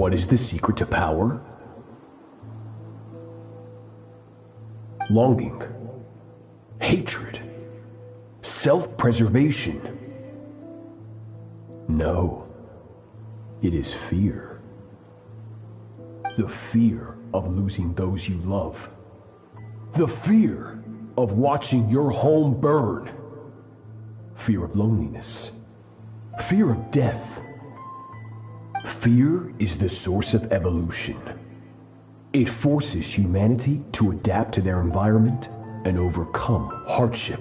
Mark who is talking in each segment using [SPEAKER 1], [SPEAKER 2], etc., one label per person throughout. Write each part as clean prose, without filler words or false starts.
[SPEAKER 1] what is the secret to power? Longing, hatred, self-preservation. No, it is fear. The fear of losing those you love. The fear of watching your home burn. Fear of loneliness. Fear of death. Fear is the source of evolution. It forces humanity to adapt to their environment and overcome hardship.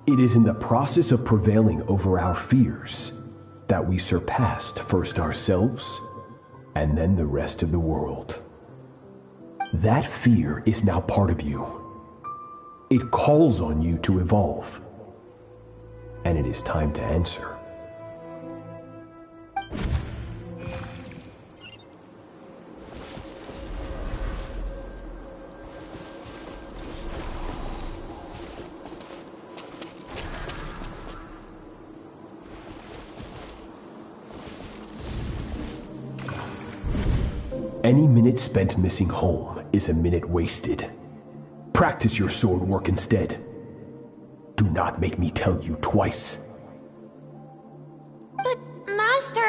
[SPEAKER 1] It is in the process of prevailing over our fears that we surpassed first ourselves and then the rest of the world. That fear is now part of you. It calls on you to evolve. And it is time to answer. Any minute spent missing home is a minute wasted. Practice your sword work instead. Do not make me tell you twice.
[SPEAKER 2] But, Master,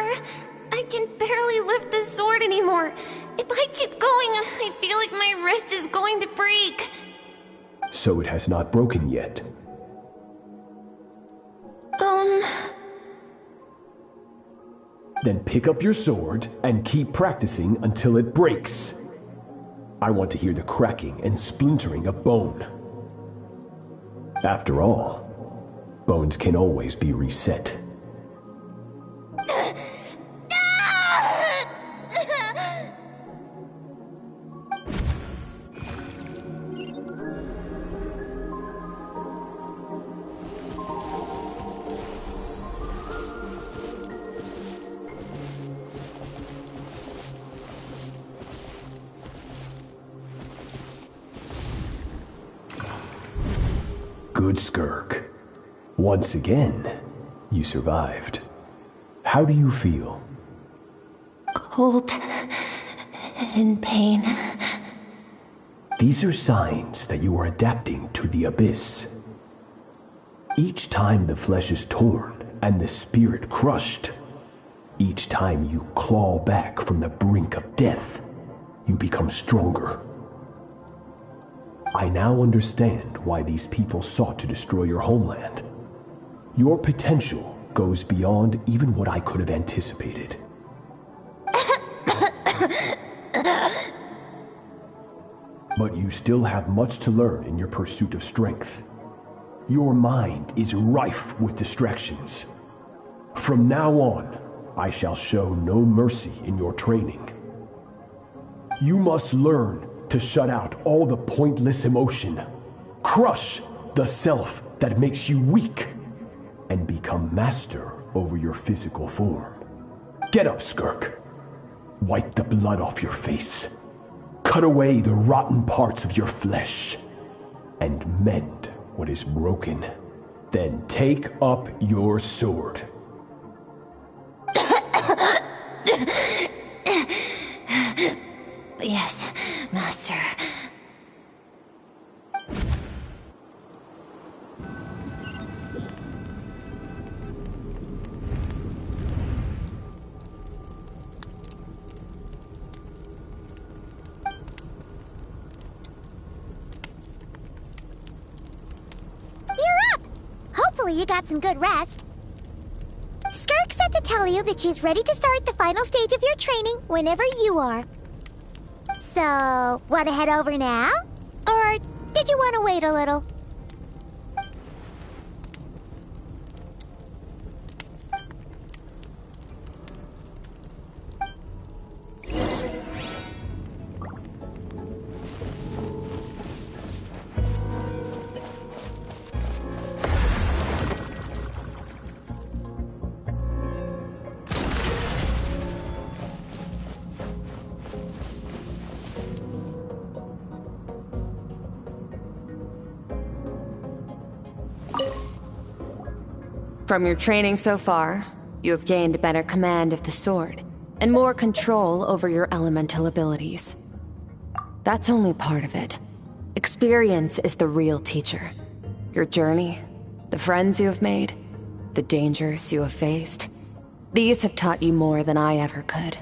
[SPEAKER 2] I can barely lift the sword anymore. If I keep going, I feel like my wrist is going to break.
[SPEAKER 1] So it has not broken yet. Then pick up your sword and keep practicing until it breaks. I want to hear the cracking and splintering of bone. After all, bones can always be reset. Good, Skirk. Once again, you survived. How do you feel?
[SPEAKER 2] Cold and pain.
[SPEAKER 1] These are signs that you are adapting to the abyss. Each time the flesh is torn and the spirit crushed, each time you claw back from the brink of death, you become stronger. I now understand why these people sought to destroy your homeland. Your potential goes beyond even what I could have anticipated. But you still have much to learn in your pursuit of strength. Your mind is rife with distractions. From now on, I shall show no mercy in your training. You must learn to shut out all the pointless emotion, crush the self that makes you weak, and become master over your physical form. Get up, Skirk. Wipe the blood off your face. Cut away the rotten parts of your flesh, and mend what is broken. Then take up your sword.
[SPEAKER 2] Yes, Master.
[SPEAKER 3] You're up! Hopefully you got some good rest. Skirk said to tell you that she's ready to start the final stage of your training whenever you are. So, want to head over now? Or did you want to wait a little?
[SPEAKER 4] From your training so far, you have gained a better command of the sword. and more control over your elemental abilities. That's only part of it. Experience is the real teacher. Your journey, the friends you have made, the dangers you have faced. These have taught you more than I ever could.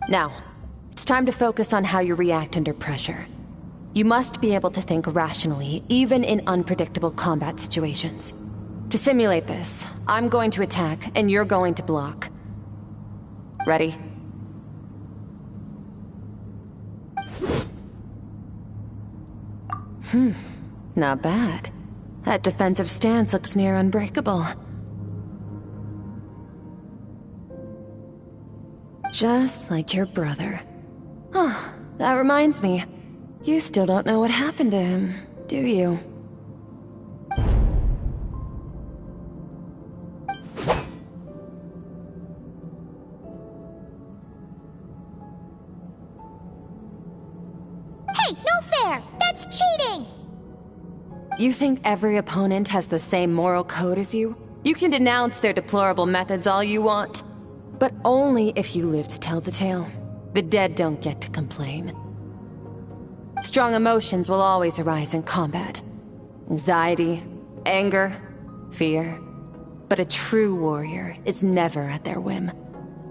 [SPEAKER 4] Now, it's time to focus on how you react under pressure. You must be able to think rationally, even in unpredictable combat situations. To simulate this, I'm going to attack, and you're going to block. Ready? Not bad. That defensive stance looks near unbreakable. Just like your brother. Oh, that reminds me. You still don't know what happened to him, do you?
[SPEAKER 3] Hey, no fair! That's cheating!
[SPEAKER 4] You think every opponent has the same moral code as you? You can denounce their deplorable methods all you want, but only if you live to tell the tale. The dead don't get to complain. Strong emotions will always arise in combat. Anxiety, anger, fear. But a true warrior is never at their whim.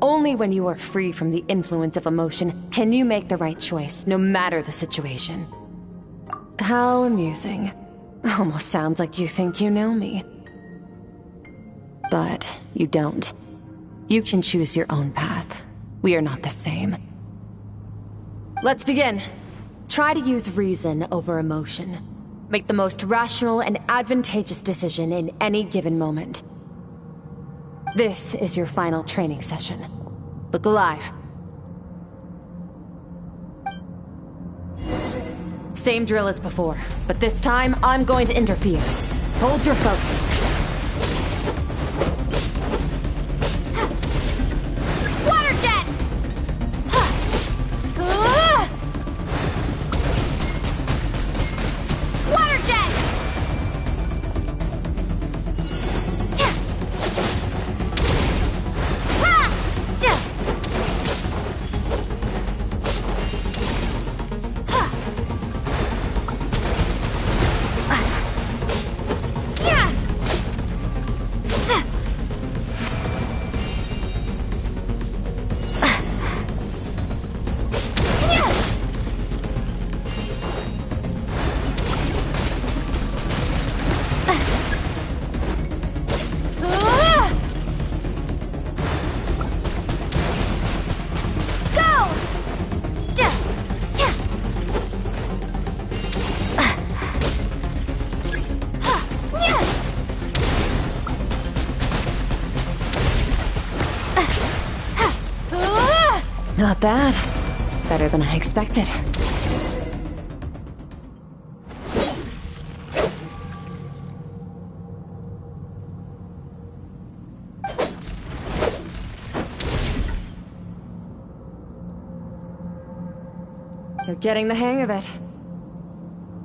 [SPEAKER 4] Only when you are free from the influence of emotion can you make the right choice, no matter the situation. How amusing. Almost sounds like you think you know me. But you don't. You can choose your own path. We are not the same. Let's begin. Try to use reason over emotion. Make the most rational and advantageous decision in any given moment. This is your final training session. Look alive. Same drill as before, but this time I'm going to interfere. Hold your focus.
[SPEAKER 2] Water jet! Water jet!
[SPEAKER 4] Not bad. Better than I expected. You're getting the hang of it.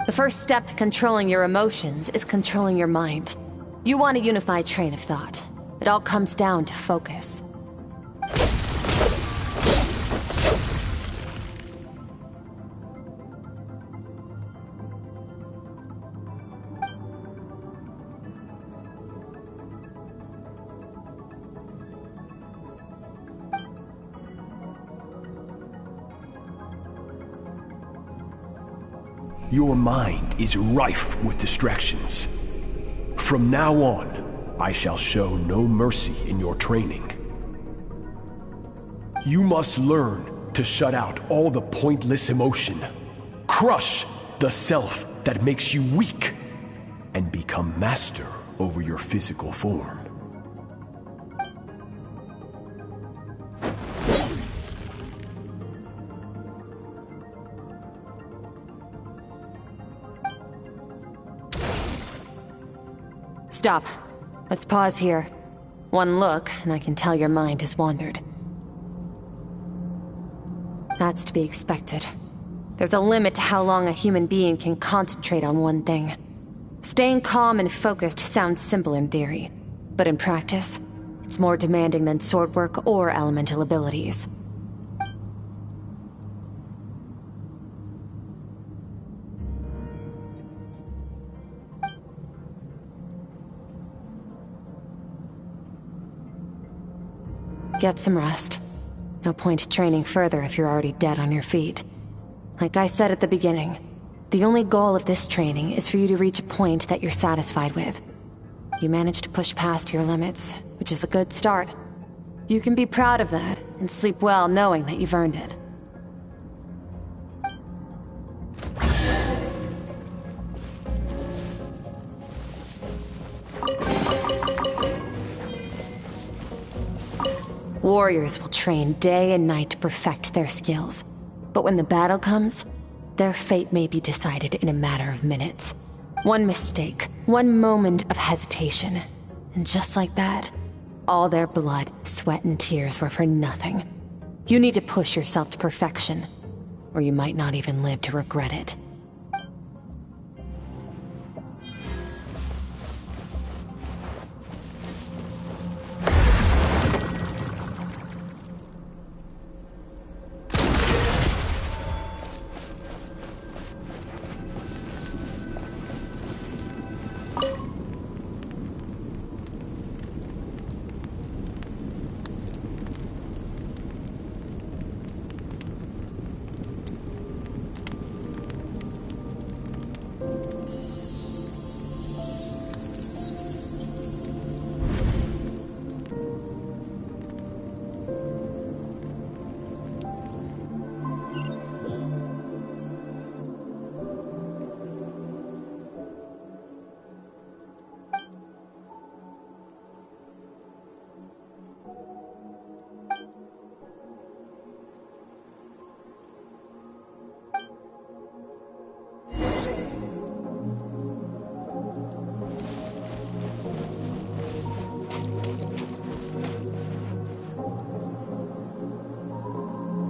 [SPEAKER 4] The first step to controlling your emotions is controlling your mind. You want a unified train of thought. It all comes down to focus.
[SPEAKER 1] Your mind is rife with distractions. From now on, I shall show no mercy in your training. You must learn to shut out all the pointless emotion, crush the self that makes you weak, and become master over your physical form.
[SPEAKER 4] Stop. Let's pause here. One look, and I can tell your mind has wandered. That's to be expected. There's a limit to how long a human being can concentrate on one thing. Staying calm and focused sounds simple in theory, but in practice, It's more demanding than sword work or elemental abilities. Get some rest. No point training further if you're already dead on your feet. Like I said at the beginning, the only goal of this training is for you to reach a point that you're satisfied with. You managed to push past your limits, which is a good start. You can be proud of that, and sleep well knowing that you've earned it. Warriors will train day and night to perfect their skills. But when the battle comes, their fate may be decided in a matter of minutes. One mistake, one moment of hesitation, and just like that, all their blood, sweat, and tears were for nothing. You need to push yourself to perfection, or you might not even live to regret it.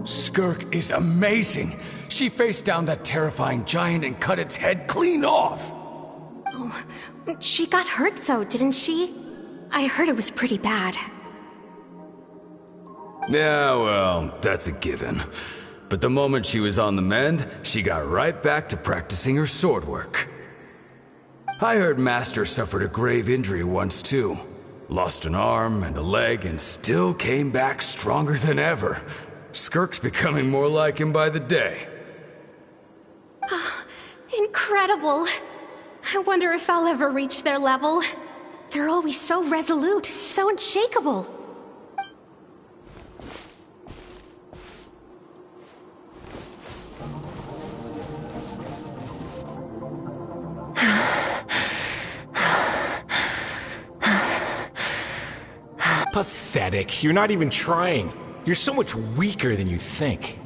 [SPEAKER 5] Skirk is amazing! She faced down that terrifying giant and cut its head clean off!
[SPEAKER 2] Oh, she got hurt though, didn't she? I heard it was pretty bad.
[SPEAKER 5] Yeah, well, that's a given. But the moment she was on the mend, she got right back to practicing her sword work. I heard Master suffered a grave injury once too. Lost an arm and a leg and still came back stronger than ever. Skirk's becoming more like him by the day.
[SPEAKER 2] Incredible! I wonder if I'll ever reach their level. They're always so resolute, so unshakable.
[SPEAKER 6] Pathetic. You're not even trying. You're so much weaker than you think.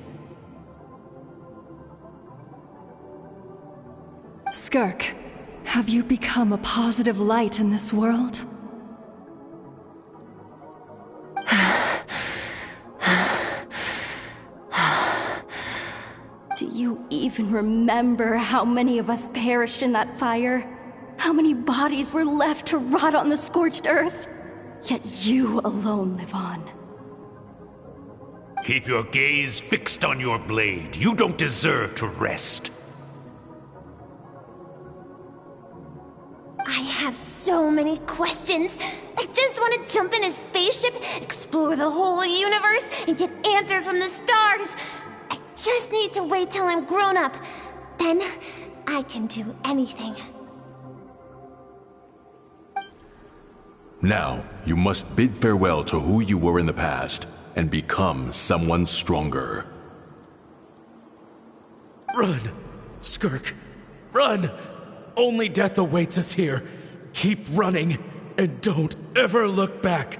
[SPEAKER 7] Skirk, have you become a positive light in this world? Do you even remember how many of us perished in that fire? How many bodies were left to rot on the scorched earth? Yet you alone live on.
[SPEAKER 8] Keep your gaze fixed on your blade. You don't deserve to rest.
[SPEAKER 2] I have so many questions. I just want to jump in a spaceship, explore the whole universe, and get answers from the stars. I just need to wait till I'm grown up. Then, I can do anything.
[SPEAKER 9] Now, you must bid farewell to who you were in the past, and become someone stronger.
[SPEAKER 5] Run! Skirk! Run! Only death awaits us here. Keep running, and don't ever look back.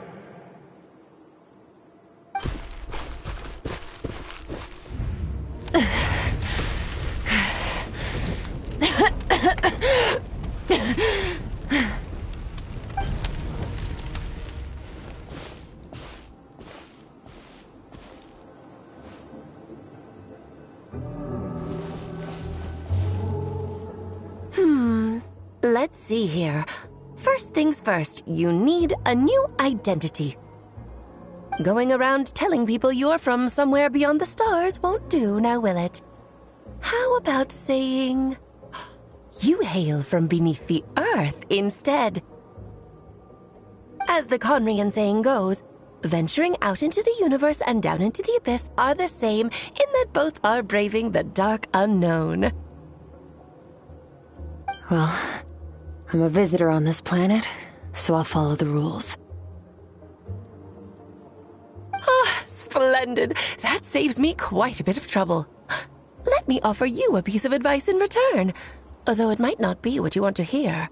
[SPEAKER 10] Let's see here. First things first, you need a new identity. Going around telling people you're from somewhere beyond the stars won't do, now will it? How about saying you hail from beneath the earth instead? As the Conrian saying goes, venturing out into the universe and down into the abyss are the same in that both are braving the dark unknown.
[SPEAKER 4] Well, I'm a visitor on this planet, so I'll follow the rules.
[SPEAKER 10] Ah, splendid. That saves me quite a bit of trouble. Let me offer you a piece of advice in return, although it might not be what you want to hear.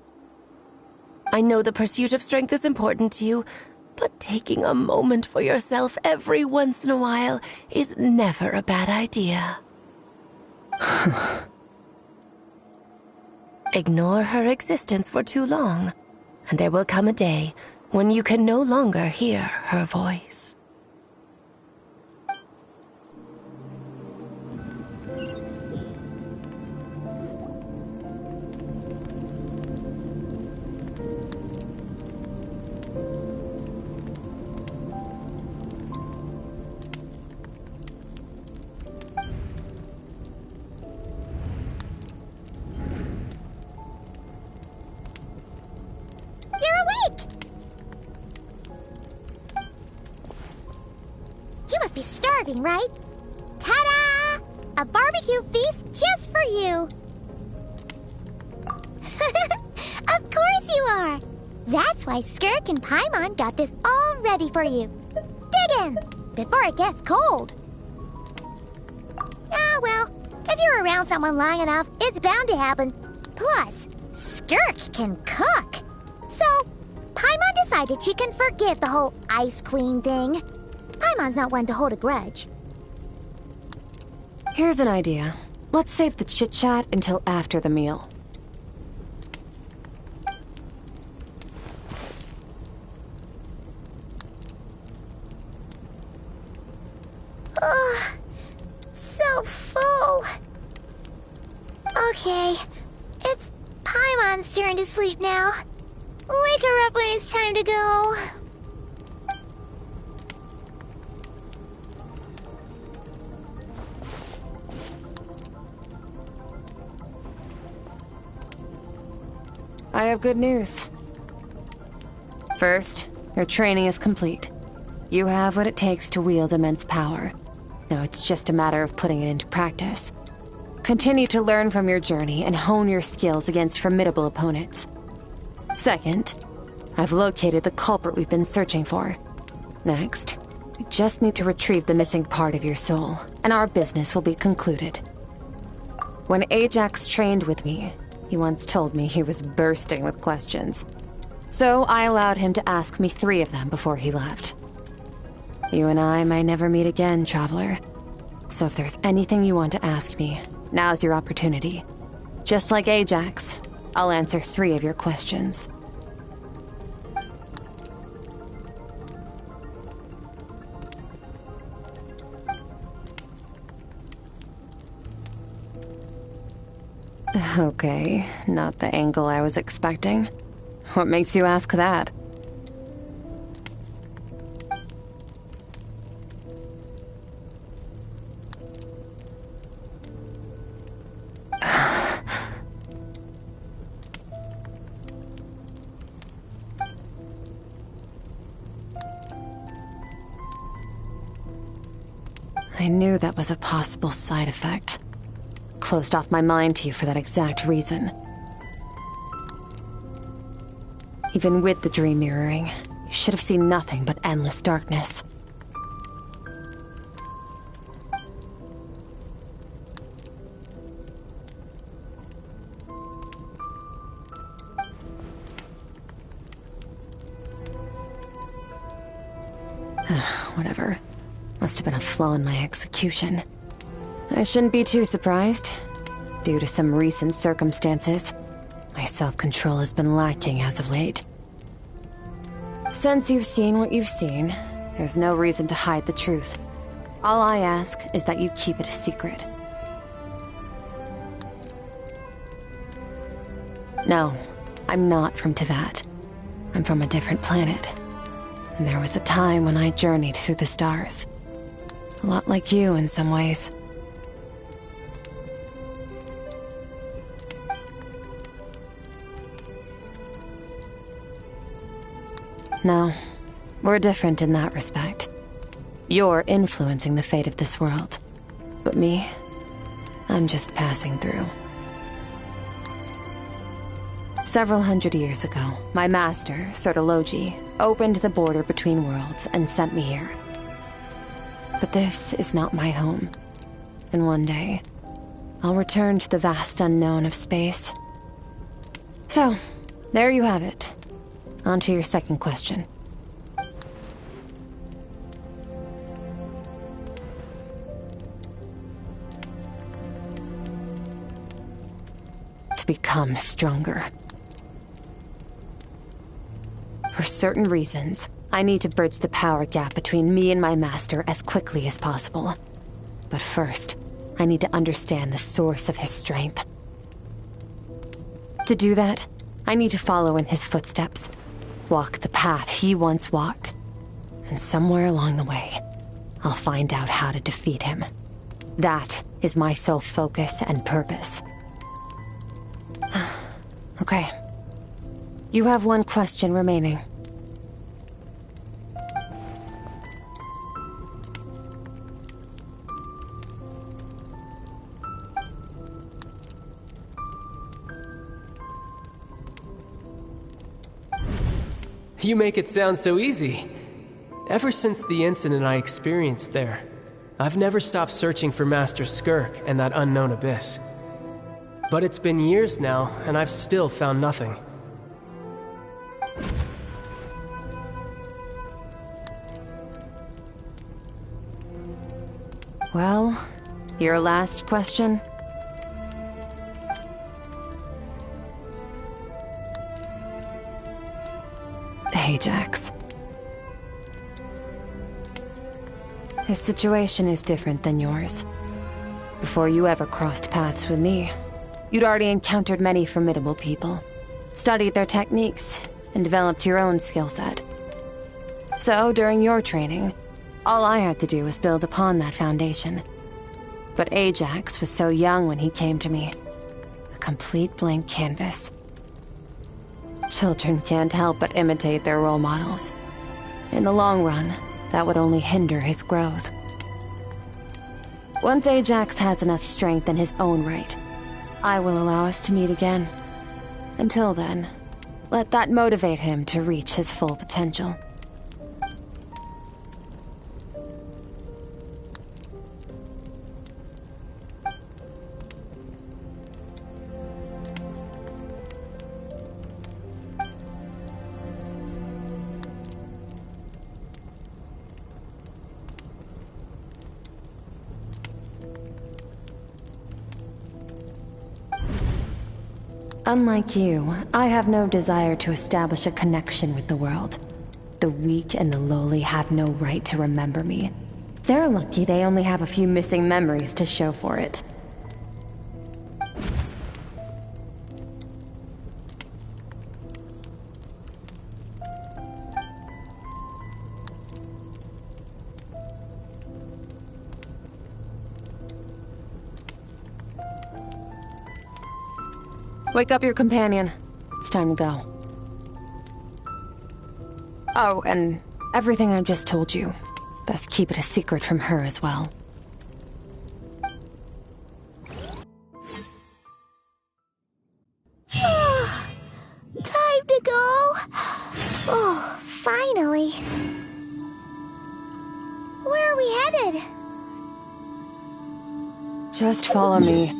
[SPEAKER 10] I know the pursuit of strength is important to you, but taking a moment for yourself every once in a while is never a bad idea. Ignore her existence for too long, and there will come a day when you can no longer hear her voice.
[SPEAKER 3] Right? Ta-da! A barbecue feast just for you! Of course you are! That's why Skirk and Paimon got this all ready for you. Dig in, before it gets cold. Ah, well, if you're around someone long enough, it's bound to happen. Plus, Skirk can cook. So, Paimon decided she can forgive the whole Ice Queen thing. Paimon's not one to hold a grudge.
[SPEAKER 4] Here's an idea. Let's save the chit-chat until after the meal.
[SPEAKER 3] Ugh, so full. Okay, it's Paimon's turn to sleep now. Wake her up when it's time to go.
[SPEAKER 4] I have good news. First, your training is complete. You have what it takes to wield immense power. Now it's just a matter of putting it into practice. Continue to learn from your journey and hone your skills against formidable opponents. Second, I've located the culprit we've been searching for. Next, we just need to retrieve the missing part of your soul, and our business will be concluded. When Ajax trained with me, he once told me he was bursting with questions. So I allowed him to ask me 3 of them before he left. You and I may never meet again, Traveler. So if there's anything you want to ask me, now's your opportunity. Just like Ajax, I'll answer 3 of your questions. Okay, not the angle I was expecting. What makes you ask that? I knew that was a possible side effect. Closed off my mind to you for that exact reason. Even with the dream mirroring, you should have seen nothing but endless darkness. Whatever. Must have been a flaw in my execution. I shouldn't be too surprised. Due to some recent circumstances, my self-control has been lacking as of late. Since you've seen what you've seen, there's no reason to hide the truth. All I ask is that you keep it a secret. No, I'm not from Teyvat. I'm from a different planet. And there was a time when I journeyed through the stars. A lot like you in some ways. No, we're different in that respect. You're influencing the fate of this world. But me, I'm just passing through. Several hundred years ago, my master, Sertologi, opened the border between worlds and sent me here. But this is not my home. And one day, I'll return to the vast unknown of space. So, there you have it. On to your second question. To become stronger. For certain reasons, I need to bridge the power gap between me and my master as quickly as possible. But first, I need to understand the source of his strength. To do that, I need to follow in his footsteps. Walk the path he once walked. And somewhere along the way, I'll find out how to defeat him. That is my sole focus and purpose. Okay. You have one question remaining.
[SPEAKER 11] You make it sound so easy. Ever since the incident I experienced there, I've never stopped searching for Master Skirk and that unknown abyss. But it's been years now, and I've still found nothing.
[SPEAKER 4] Well, your last question? Ajax. His situation is different than yours. Before you ever crossed paths with me, you'd already encountered many formidable people, studied their techniques, and developed your own skill set. So, during your training, all I had to do was build upon that foundation. But Ajax was so young when he came to me. A complete blank canvas. Children can't help but imitate their role models. In the long run, that would only hinder his growth. Once Ajax has enough strength in his own right, I will allow us to meet again. Until then, let that motivate him to reach his full potential. Unlike you, I have no desire to establish a connection with the world. The weak and the lowly have no right to remember me. They're lucky they only have a few missing memories to show for it. Wake up your companion. It's time to go. Oh, and everything I just told you, best keep it a secret from her as well.
[SPEAKER 3] Time to go. Oh, finally. Where are we headed?
[SPEAKER 4] Just follow me.